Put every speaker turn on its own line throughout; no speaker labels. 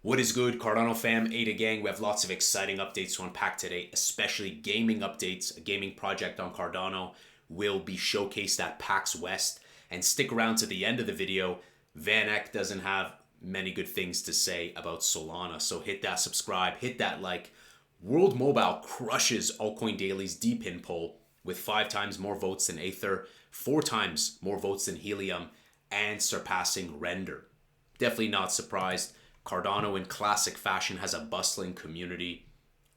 What is good, Cardano fam, Ada gang? We have lots of exciting updates to unpack today, especially gaming updates. A gaming project on Cardano will be showcased at PAX West. And stick around to the end of the video. VanEck doesn't have many good things to say about Solana, so hit that subscribe, hit that like. World Mobile crushes Altcoin Daily's D-Pin poll with 5 times more votes than Aether, 4 times more votes than Helium, and surpassing Render. Definitely not surprised. Cardano in classic fashion has a bustling community,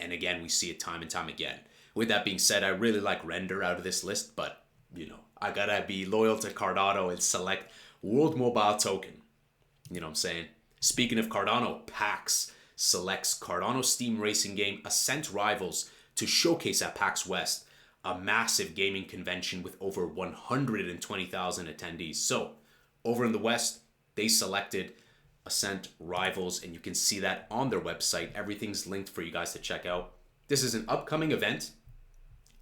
and again, we see it time and time again. With that being said, I really like Render out of this list, but I gotta be loyal to Cardano and select World Mobile Token. You know what I'm saying? Speaking of Cardano, PAX selects Cardano Steam racing game Ascent Rivals to showcase at PAX West, a massive gaming convention with over 120,000 attendees. So, over in the West, they selected Ascent Rivals, and you can see that on their website. Everything's linked for you guys to check out. This is an upcoming event,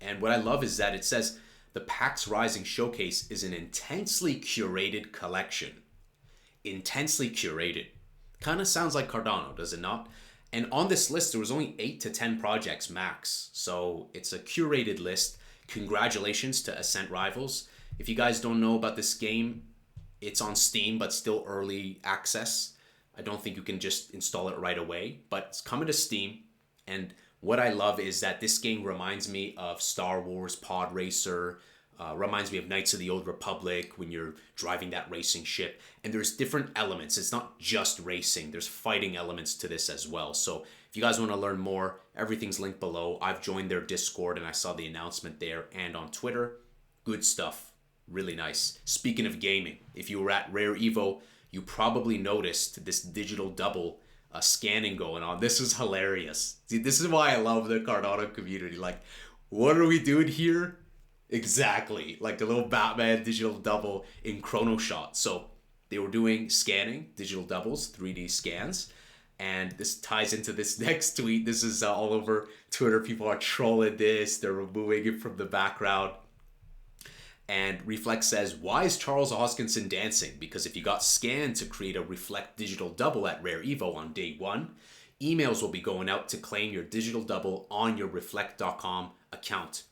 and what I love is that it says the PAX Rising Showcase is an intensely curated collection. Intensely curated. Kind of sounds like Cardano, does it not? And on this list, there was only 8 to 10 projects max. So it's a curated list. Congratulations to Ascent Rivals. If you guys don't know about this game, it's on Steam, but still early access. I don't think you can just install it right away, but it's coming to Steam. And what I love is that this game reminds me of Star Wars Pod Racer, reminds me of Knights of the Old Republic when you're driving that racing ship. And there's different elements. It's not just racing. There's fighting elements to this as well. So if you guys want to learn more, everything's linked below. I've joined their Discord and I saw the announcement there and on Twitter. Good stuff. Really nice. Speaking of gaming, if you were at Rare Evo, you probably noticed this digital double scanning going on. This is hilarious. See, this is why I love the Cardano community. Like, what are we doing here? Exactly. Like a little Batman digital double in Chrono Shot. So they were doing scanning, digital doubles, 3D scans. And this ties into this next tweet. This is all over Twitter. People are trolling this. They're removing it from the background. And Reflect says, why is Charles Hoskinson dancing? Because if you got scanned to create a Reflect digital double at Rare Evo on day 1, emails will be going out to claim your digital double on your reflect.com account.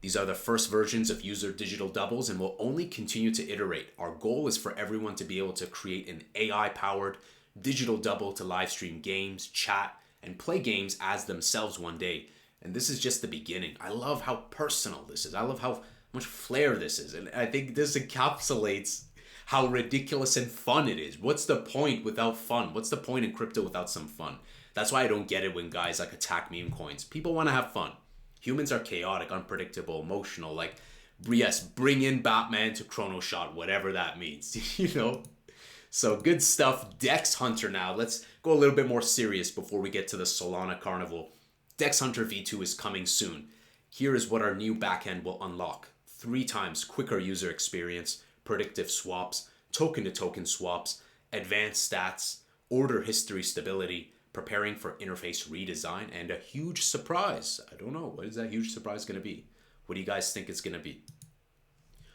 These are the first versions of user digital doubles and will only continue to iterate. Our goal is for everyone to be able to create an AI-powered digital double to live stream games, chat, and play games as themselves one day. And this is just the beginning. I love how personal this is. I love how much flair this is, and I think this encapsulates how ridiculous and fun it is. What's the point without fun? What's the point in crypto without some fun? That's why I don't get it when guys like attack meme coins. People want to have fun. Humans are chaotic, unpredictable, emotional. Like, yes, bring in Batman to Chrono Shot, whatever that means. So good stuff. Dex Hunter now. Let's go a little bit more serious before we get to the Solana Carnival. Dex Hunter V2 is coming soon. Here is what our new backend will unlock. 3 times quicker user experience, predictive swaps, token-to-token swaps, advanced stats, order history stability, preparing for interface redesign, and a huge surprise. I don't know. What is that huge surprise going to be? What do you guys think it's going to be?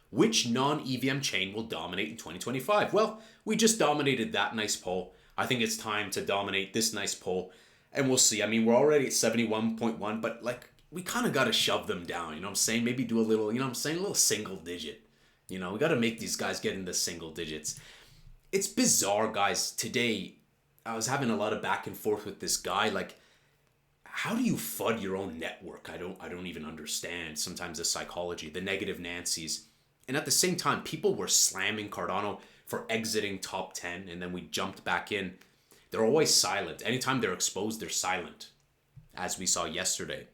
Which non-EVM chain will dominate in 2025? Well, we just dominated that nice poll. I think it's time to dominate this nice poll, and we'll see. I mean, we're already at 71.1, but we kind of got to shove them down, you know what I'm saying? Maybe do a little, a little single digit. We got to make these guys get into single digits. It's bizarre, guys. Today, I was having a lot of back and forth with this guy. Like, how do you FUD your own network? I don't even understand sometimes the psychology, the negative Nancy's. And at the same time, people were slamming Cardano for exiting top 10, and then we jumped back in. They're always silent. Anytime they're exposed, they're silent, as we saw yesterday.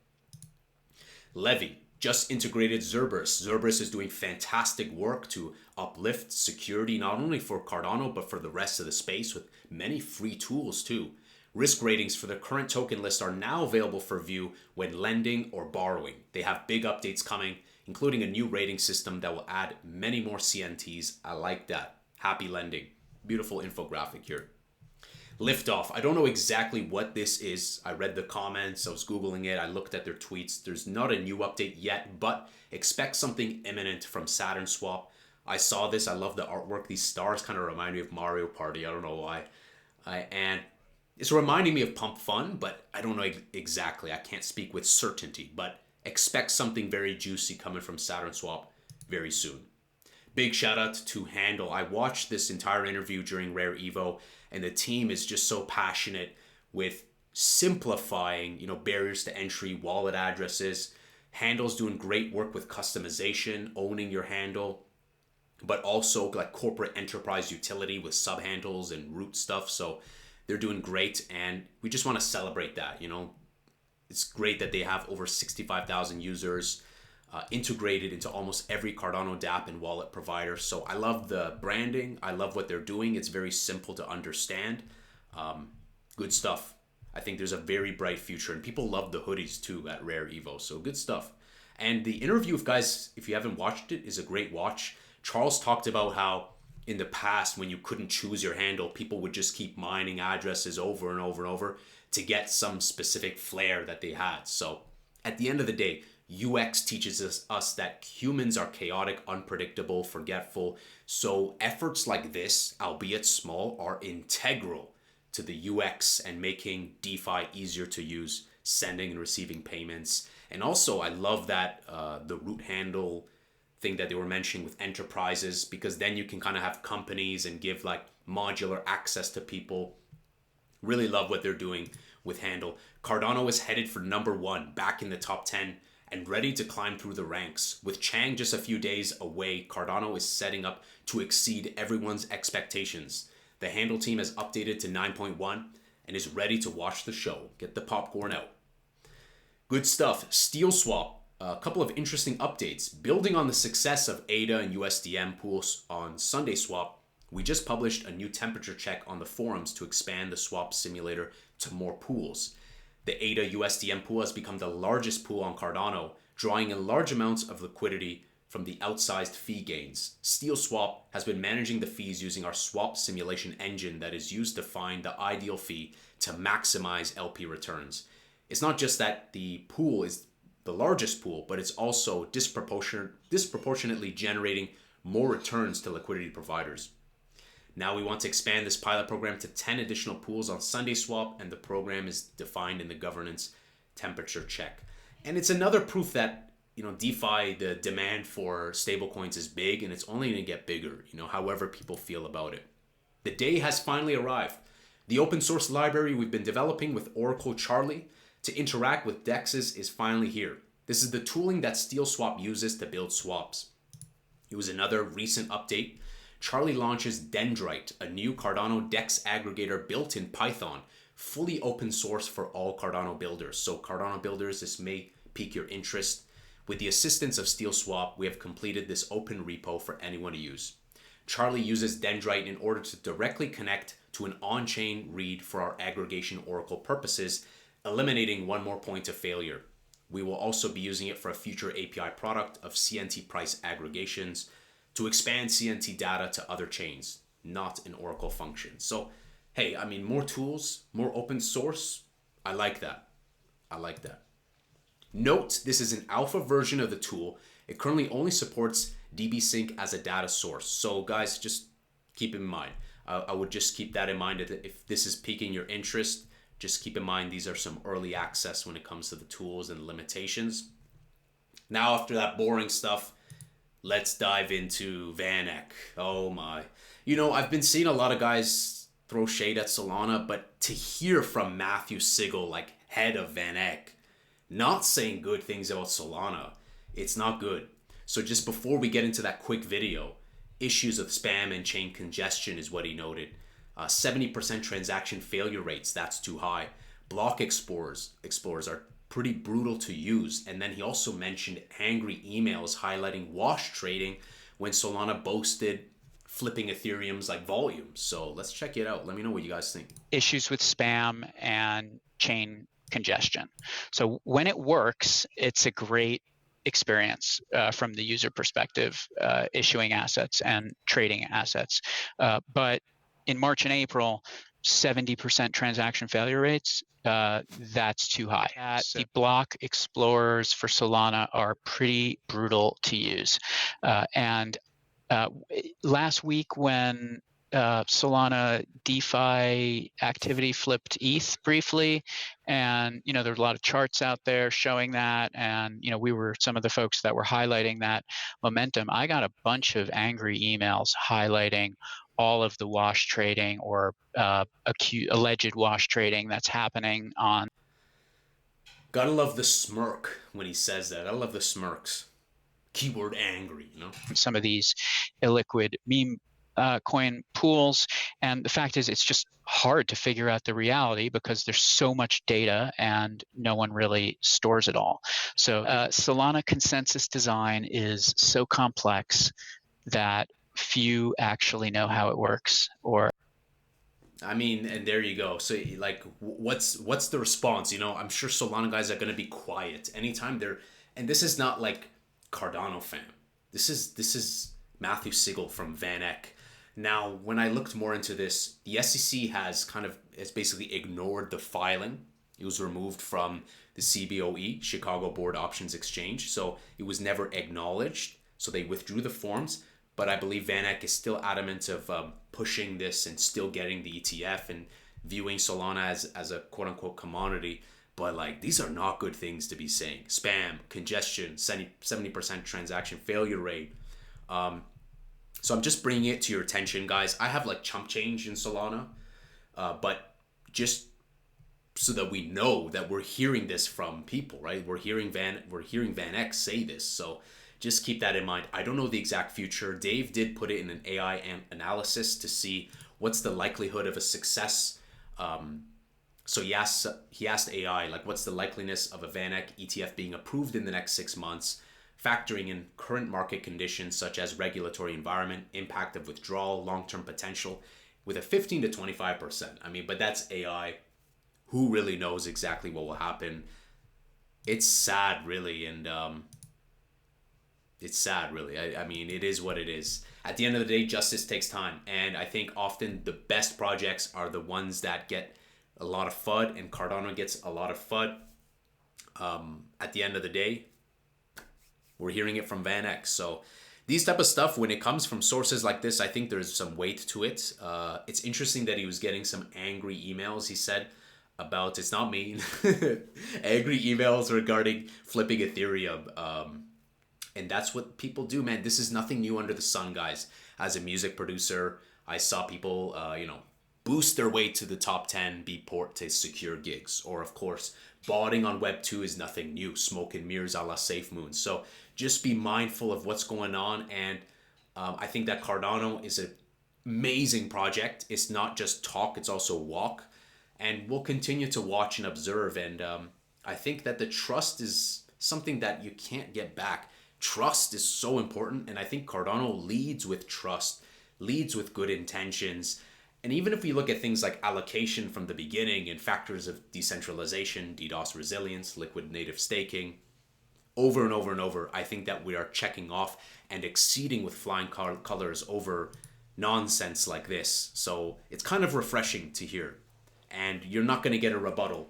Levy just integrated Cerberus. Cerberus is doing fantastic work to uplift security, not only for Cardano, but for the rest of the space with many free tools too. Risk ratings for the current token list are now available for view when lending or borrowing. They have big updates coming, including a new rating system that will add many more CNTs. I like that. Happy lending. Beautiful infographic here. Liftoff. I don't know exactly what this is. I read the comments. I was Googling it. I looked at their tweets. There's not a new update yet, but expect something imminent from Saturn Swap. I saw this. I love the artwork. These stars kind of remind me of Mario Party. I don't know why. And It's reminding me of Pump Fun, but I don't know exactly. I can't speak with certainty, but expect something very juicy coming from Saturn Swap very soon. Big shout out to Handle. I watched this entire interview during Rare Evo, and the team is just so passionate with simplifying, barriers to entry, wallet addresses. Handle's doing great work with customization, owning your handle, but also like corporate enterprise utility with sub handles and root stuff. So they're doing great, and we just want to celebrate that. It's great that they have over 65,000 users integrated into almost every Cardano dApp and wallet provider. So I love the branding. I love what they're doing. It's very simple to understand. Good stuff. I think there's a very bright future, and people love the hoodies too at Rare Evo. So good stuff. And the interview, if you haven't watched it, is a great watch. Charles talked about how in the past, when you couldn't choose your handle, people would just keep mining addresses over and over and over to get some specific flair that they had. So at the end of the day, UX teaches us that humans are chaotic, unpredictable, forgetful. So efforts like this, albeit small, are integral to the UX and making DeFi easier to use, sending and receiving payments. And also, I love that the root handle thing that they were mentioning with enterprises, because then you can kind of have companies and give like modular access to people. Really love what they're doing with Handle. Cardano is headed for #1, back in the top 10 and ready to climb through the ranks. With Chang just a few days away, Cardano is setting up to exceed everyone's expectations. The Handle team has updated to 9.1 and is ready to watch the show. Get the popcorn out. Good stuff. Steel Swap. A couple of interesting updates. Building on the success of ADA and USDM pools on Sunday Swap, we just published a new temperature check on the forums to expand the swap simulator to more pools. The ADA USDM pool has become the largest pool on Cardano, drawing in large amounts of liquidity from the outsized fee gains. Steel Swap has been managing the fees using our swap simulation engine that is used to find the ideal fee to maximize LP returns. It's not just that the pool is the largest pool, but it's also disproportionately generating more returns to liquidity providers. Now we want to expand this pilot program to 10 additional pools on Sunday Swap, and the program is defined in the governance temperature check. And it's another proof that, DeFi, the demand for stablecoins is big, and it's only going to get bigger, however people feel about it. The day has finally arrived. The open source library we've been developing with Oracle Charlie to interact with DEXs is finally here. This is the tooling that Steel Swap uses to build swaps. It was another recent update. Charlie launches Dendrite, a new Cardano DEX aggregator built in Python, fully open source for all Cardano builders. So Cardano builders, this may pique your interest. With the assistance of Steel Swap, we have completed this open repo for anyone to use. Charlie uses Dendrite in order to directly connect to an on-chain read for our aggregation Oracle purposes, eliminating one more point of failure. We will also be using it for a future API product of CNT price aggregations to expand CNT data to other chains, not an Oracle function. So, hey, more tools, more open source. I like that. Note, this is an alpha version of the tool. It currently only supports DBSync as a data source. So guys, just keep in mind. I would just keep that in mind. If this is piquing your interest, just keep in mind these are some early access when it comes to the tools and limitations. Now, after that boring stuff, let's dive into VanEck. Oh my. I've been seeing a lot of guys throw shade at Solana, but to hear from Matthew Sigel, like head of VanEck, not saying good things about Solana, it's not good. So just before we get into that quick video, issues of spam and chain congestion is what he noted. 70% transaction failure rates, that's too high. Block explorers are pretty brutal to use. And then he also mentioned angry emails highlighting wash trading when Solana boasted flipping Ethereum's volume. So let's check it out. Let me know what you guys think.
Issues with spam and chain congestion. So when it works, it's a great experience from the user perspective, issuing assets and trading assets. But in March and April, 70% transaction failure rates, that's too high. The block explorers for Solana are pretty brutal to use. And last week when Solana DeFi activity flipped ETH briefly, and there's a lot of charts out there showing that, and we were some of the folks that were highlighting that momentum. I got a bunch of angry emails highlighting all of the wash trading or alleged wash trading that's happening on.
Gotta love the smirk when he says that. I love the smirks. Keyword angry,
Some of these illiquid meme coin pools. And the fact is, it's just hard to figure out the reality because there's so much data and no one really stores it all. So Solana consensus design is so complex that few actually know how it works.
And there you go. So like, what's the response? I'm sure Solana guys are gonna be quiet anytime they're, and this is not like Cardano fam. This is Matthew Sigel from VanEck. Now, when I looked more into this, the SEC has basically ignored the filing. It was removed from the CBOE, Chicago Board Options Exchange, so it was never acknowledged. So they withdrew the forms, but I believe VanEck is still adamant of pushing this and still getting the ETF and viewing Solana as a quote unquote commodity. But like, these are not good things to be saying. Spam, congestion, 70% transaction failure rate. So I'm just bringing it to your attention, guys. I have like chump change in Solana, but just so that we know that we're hearing this from people, right? We're hearing VanEck say this. So just keep that in mind. I don't know the exact future. Dave did put it in an AI analysis to see what's the likelihood of a success. So he asked AI, like, what's the likeliness of a VanEck ETF being approved in the next 6 months, factoring in current market conditions such as regulatory environment, impact of withdrawal, long-term potential, with a 15 to 25%. I mean, but that's AI. Who really knows exactly what will happen? It's sad, really, and it's sad, really. I mean, it is what it is. At the end of the day, justice takes time, and I think often the best projects are the ones that get a lot of FUD, and Cardano gets a lot of FUD. At the end of the day, we're hearing it from VanEck. So these type of stuff, when it comes from sources like this, I think there's some weight to it. It's interesting that he was getting some angry emails, he said, about, it's not me, angry emails regarding flipping Ethereum. And that's what people do, man. This is nothing new under the sun, guys. As a music producer, I saw people, boost their way to the top 10, be port to secure gigs. Or, of course, botting on Web 2 is nothing new. Smoke and mirrors a la Safe Moon. So just be mindful of what's going on. And I think that Cardano is an amazing project. It's not just talk, it's also walk. And we'll continue to watch and observe. And I think that the trust is something that you can't get back. Trust is so important. And I think Cardano leads with trust, leads with good intentions. And even if we look at things like allocation from the beginning and factors of decentralization, DDoS resilience, liquid native staking, over and over and over, I think that we are checking off and exceeding with flying colors over nonsense like this. So it's kind of refreshing to hear. And you're not going to get a rebuttal.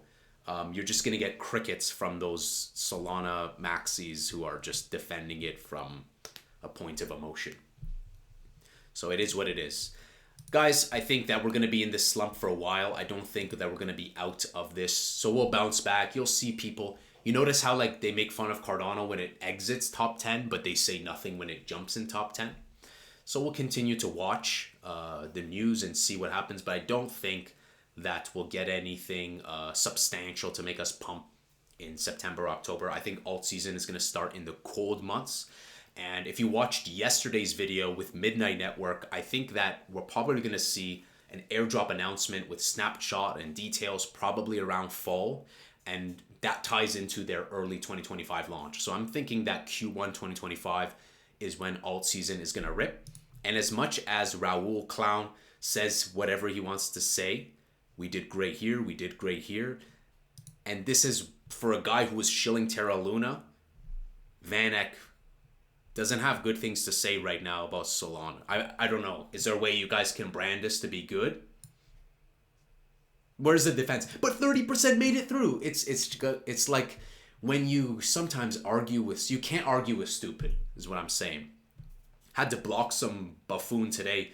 You're just going to get crickets from those Solana maxis who are just defending it from a point of emotion. So it is what it is. Guys, I think that we're going to be in this slump for a while. I don't think that we're going to be out of this. So we'll bounce back. You'll see people. You notice how like they make fun of Cardano when it exits top 10, but they say nothing when it jumps in top 10. So we'll continue to watch the news and see what happens. But I don't think that we'll get anything substantial to make us pump in September, October. I think alt season is going to start in the cold months. And if you watched yesterday's video with Midnight Network, I think that we're probably going to see an airdrop announcement with snapshot and details probably around fall. And that ties into their early 2025 launch. So I'm thinking that Q1 2025 is when alt season is going to rip. And as much as Raul Clown says whatever he wants to say, we did great here, we did great here. And this is for a guy who was shilling Terra Luna. VanEck doesn't have good things to say right now about Solana. I don't know. Is there a way you guys can brand this to be good? Where's the defense? But 30% made it through. It's like when you sometimes argue with, you can't argue with stupid, is what I'm saying. Had to block some buffoon today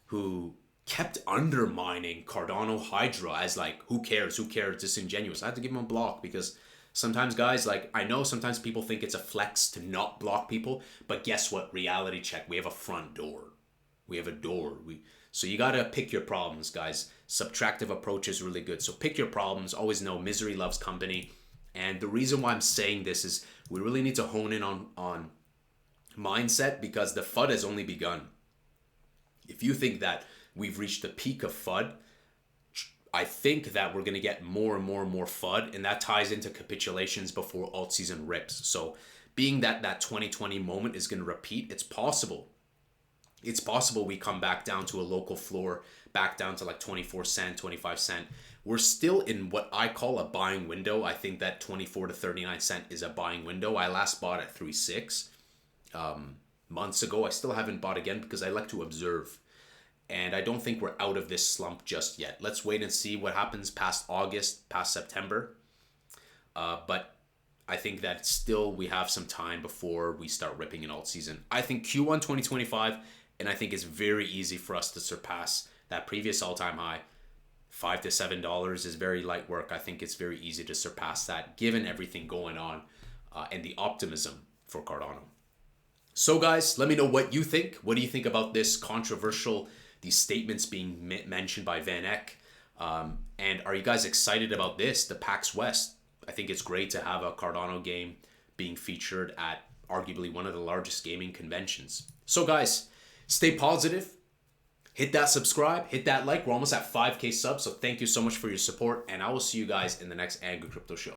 who kept undermining Cardano Hydra as like, who cares, disingenuous. I had to give him a block because sometimes, guys, like, I know sometimes people think it's a flex to not block people, but guess what? Reality check. We have a front door. We have a door. So you gotta pick your problems, guys. Subtractive approach is really good. So pick your problems. Always know misery loves company. And the reason why I'm saying this is we really need to hone in on mindset, because the FUD has only begun. If you think that we've reached the peak of FUD, I think that we're going to get more and more and more FUD, and that ties into capitulations before alt season rips. So being that 2020 moment is going to repeat, it's possible. It's possible we come back down to a local floor, back down to like 24 cent, 25 cent. We're still in what I call a buying window. I think that 24 to 39 cent is a buying window. I last bought at 3.6 months ago. I still haven't bought again because I like to observe. And I don't think we're out of this slump just yet. Let's wait and see what happens past August, past September. But I think that still we have some time before we start ripping in alt season. I think Q1 2025, and I think it's very easy for us to surpass that previous all-time high. $5 to $7 is very light work. I think it's very easy to surpass that given everything going on and the optimism for Cardano. So guys, let me know what you think. What do you think about this controversial, these statements being mentioned by VanEck? And are you guys excited about this, the PAX West? I think it's great to have a Cardano game being featured at arguably one of the largest gaming conventions. So guys, stay positive. Hit that subscribe, hit that like. We're almost at 5K subs, so thank you so much for your support, and I will see you guys in the next Angry Crypto Show.